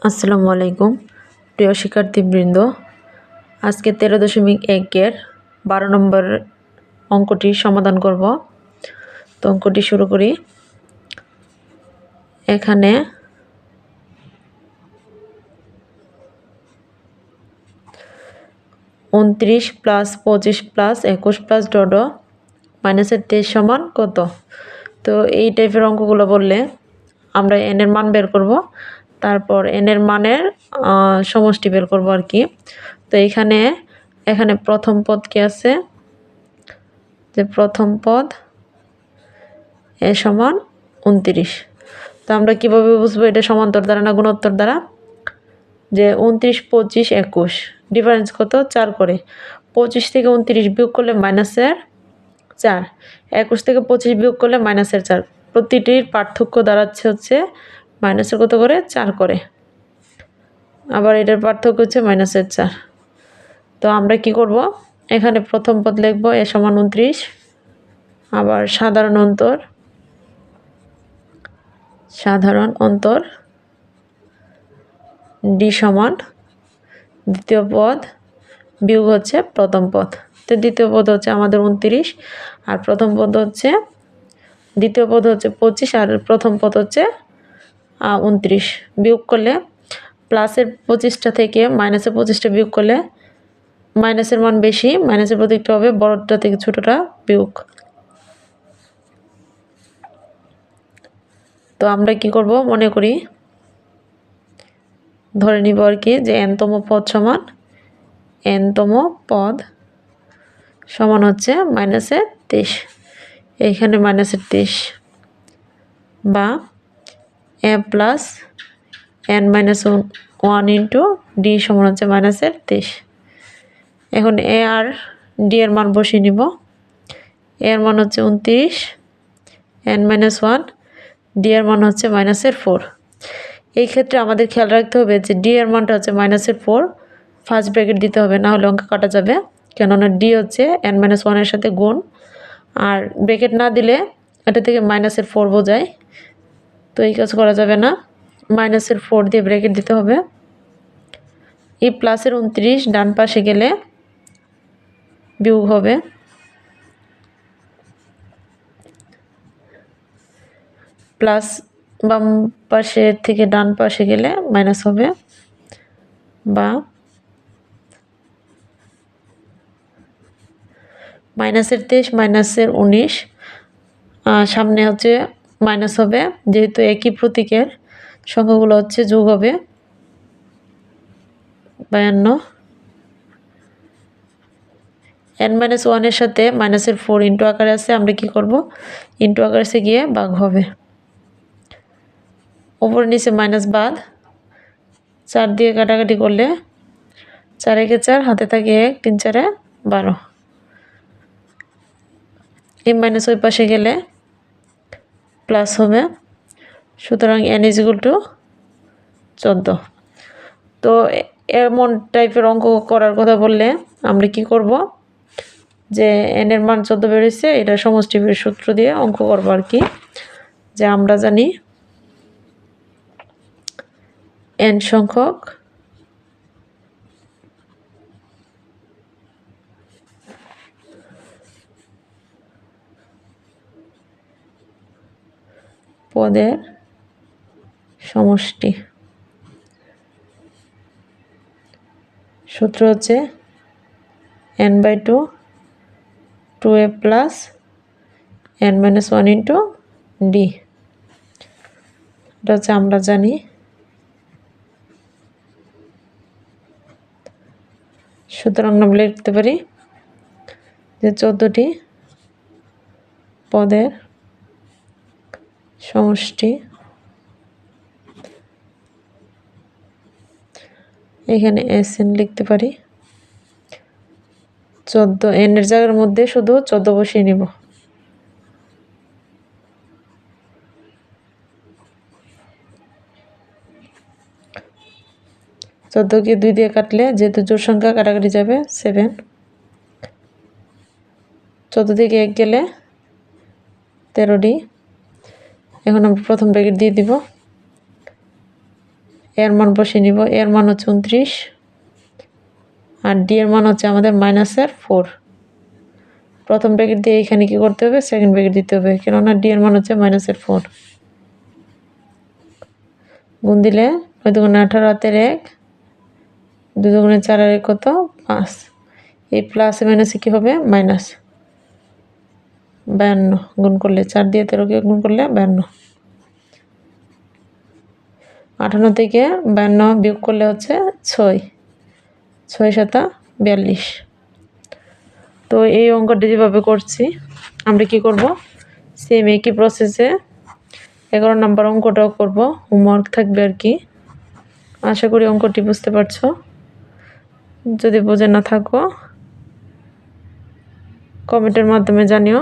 আসসালামু আলাইকুম প্রিয় শিক্ষার্থীবৃন্দ। আজকে 13.1-এর 12 নম্বর অঙ্কটি সমাধান করব। তো অঙ্কটি শুরু করি। এখানে (29 + 25 + 21 + ডট -23 সমান কত? তো এই টাইপের অঙ্কগুলো বললে আমরা n এর মান বের করব, তারপর n এর মানের সমষ্টি বের করব আর কি। তো এখানে প্রথম পদ কি আছে, যে প্রথম পদ a সমান 29। তো আমরা কিভাবে বুঝবো এটা সমান্তর দ্বারা না গুণোত্তর দ্বারা? যে 29, 25, 21 ডিফারেন্স কত? 4 করে। 25 থেকে 29 বিয়োগ করলে -4, 21 থেকে 25 বিয়োগ করলে -4। প্রতিটির পার্থক্য দাঁড়াচ্ছে হচ্ছে মাইনাসের কত করে? 4 করে। আবার এটার পার্থক্য হচ্ছে -4। তো আমরা কি করব, এখানে প্রথম পদ লিখব a সমান 29, আবার সাধারণ অন্তর d সমান দ্বিতীয় পদ বিয়োগ হচ্ছে প্রথম পদ। তো দ্বিতীয় পদ হচ্ছে আমাদের 29, আর প্রথম পদ হচ্ছে, দ্বিতীয় পদ হচ্ছে 25, আর প্রথম পদ হচ্ছে 29। বিয়োগ করলে প্লাসের 25টা থেকে মাইনাসের 25টা বিয়োগ করলে মাইনাসের মান বেশি, মাইনাসের প্রতীকটা হবে বড়টা থেকে ছোটটা বিয়োগ। তো আমরা কি করব, মনে করি ধরে নিব আর কি, যে n-তম পদ সমান হচ্ছে -23। এইখানে -23 বা a + n-1 * d সমান হচ্ছে -23। এখন a আর d এর মান বসিয়ে নিব। a এর মান হচ্ছে 29, n-1, d এর মান হচ্ছে -4। এই ক্ষেত্রে আমাদের খেয়াল রাখতে হবে যে d এর মানটা হচ্ছে -4, ফার্স্ট ব্র্যাকেট দিতে হবে, না হলে অঙ্ক কাটা যাবে। কেননা d হচ্ছে n-1 এর সাথে গুণ, আর ব্র্যাকেট না দিলে এটা থেকে -4 বোঝায়। তো এই কাজ করা যাবে না, -4 দিয়ে ব্র্যাকেট দিতে হবে। এই প্লাসের 29 ডান পাশে গেলে বিয়োগ হবে, প্লাস বাম পাশে থেকে ডান পাশে গেলে মাইনাস হবে, বা -23 -19 সামনে হচ্ছে মাইনাস হবে, যেহেতু একই প্রতীকের সংখ্যাগুলো হচ্ছে যোগ হবে 52। n-1 এর সাথে -4 ইন্টু আকারে আছে, আমরা কি করব, ইন্টু আকারে গিয়ে ভাগ হবে। উপরে নিচে মাইনাস বাদ, 4 দিয়ে কাটাকাটি করলে 4 একে 4, হাতে থাকে 1, 3 4 12। এই মাইনাস ওই পাশে গেলে প্লাস হবে, সুতরাং n = 14। তো এমন টাইপের অঙ্ক করার কথা বললে আমরা কি করব, যে n এর মান 14 বেরিয়েছে, এটা সমষ্টি সূত্র দিয়ে অঙ্ক করব আর কি। যে আমরা জানি n সংখ্যক পদের সমষ্টি, সূত্র হচ্ছে n/2 2a + n-1 * d। এটা হচ্ছে আমরা জানি। সুতরাং আমরা লিখতে পারি যে 14টি পদের সমষ্টি, এখানে Sn লিখতে পারি। 14 n এর জায়গার মধ্যে শুধু 14 বসিয়ে নিব। কে 2 দিয়ে কাটলে, যেহেতু জোড় সংখ্যা, কাটাকাটি যাবে 7। 14 থেকে 1 গেলে 13D। এখন আমরা প্রথম ব্র্যাকেট দিয়ে দিব, এর মান বসিয়ে নিব। এর মান হচ্ছে 29 আর ডি এর মান হচ্ছে আমাদের -4। প্রথম ব্র্যাকেট দিয়ে এখানে কি করতে হবে, সেকেন্ড ব্র্যাকেট দিতে হবে, কেননা ডি এর মান হচ্ছে -4। গুণ দিলে 9 দুগুণে 18 হাতের 1, 2 দুগুণে 4 আর 1 কত 5। এই প্লাসে মাইনাসে কি হবে, মাইনাস 52। গুণ করলে 4 দিয়ে 13কে গুণ করলে 52। 58 থেকে 52 বিয়োগ করলে হচ্ছে 6, 6 7 42। তো এই অঙ্কটি যেভাবে করছি আমরা কি করব, সেম একই প্রসেসে 11 নম্বর অঙ্কটাও করব, হোমওয়ার্ক থাকবে আর কি। আশা করি অঙ্কটি বুঝতে পারছো। যদি বুঝে না থাকো কমেন্টের মাধ্যমে জানিও।